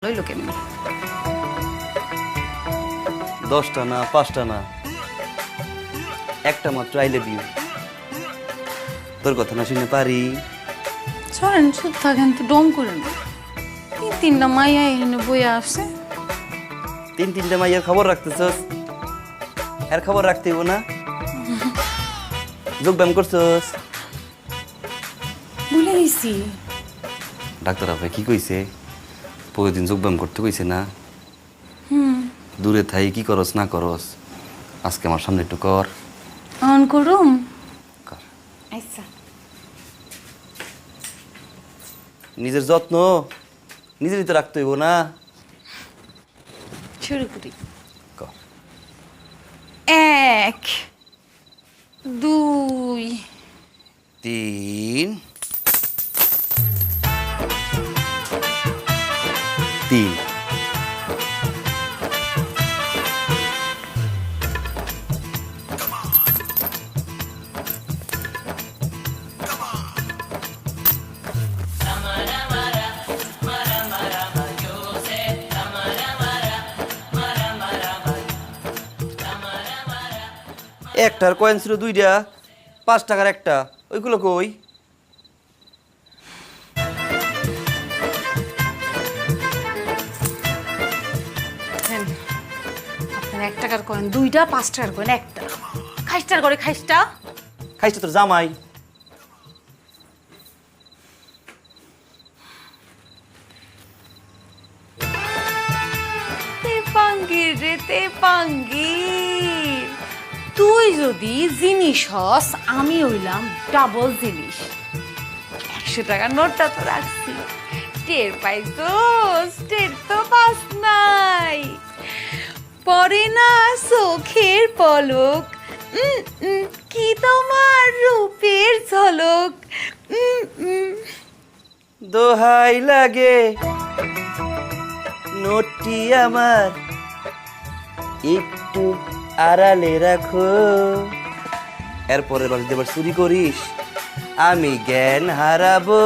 লইলো কেমনি? 10টা না 5টা না একটা মাত্র আই লাভ ইউ। তোর কথা না শুনে পারি? চলেন চুপ থাকেন তো, ডম করে না। তিনটা মাইয়া এখানে বইয়া আসছে। তিনটা মাইয়ের খবর রাখতেছস? এর খবর রাখতে হইব না? যোগব্যায়াম করছস? ভুলে গেছি। ডাক্তার আপনি কি কইছে? প্রতিদিন যোগব্যায়াম করতে কইছে না? দূরে থাই কি করস না করস, আজকে আমার সামনে একটু কর। অন করুম। কর। আচ্ছা। নিজের যত্ন নিজেরই তো রাখতে হইব না? শুরু করি। কর। 1 2 3 3 একটার কয়েন ছিল 2টা, 5 টাকার একটা, ওইগুলো কই? আপনার 1 টাকার কয়েন 2টা, 5 টাকার কয়েন একটা। খাইস্টার করে খাইস্টা। খাইছে তোর জামাই। তেপাঙ্গির রে তেপাঙ্গির, তুই যদি জিনিস হস আমি হইলাম ডাবল জিনিস। 100 টাকার নোটটা তো রাখছি, টের পাইছোস? টের তো পাস নাই। পরে না চোখের পলক, কি তোমার রূপের ঝলক। দোহাই লাগে নোটটি আমার একটু আড়ালে রাখো, এরপরে বার চুরি করিস আমি জ্ঞান হারাবো।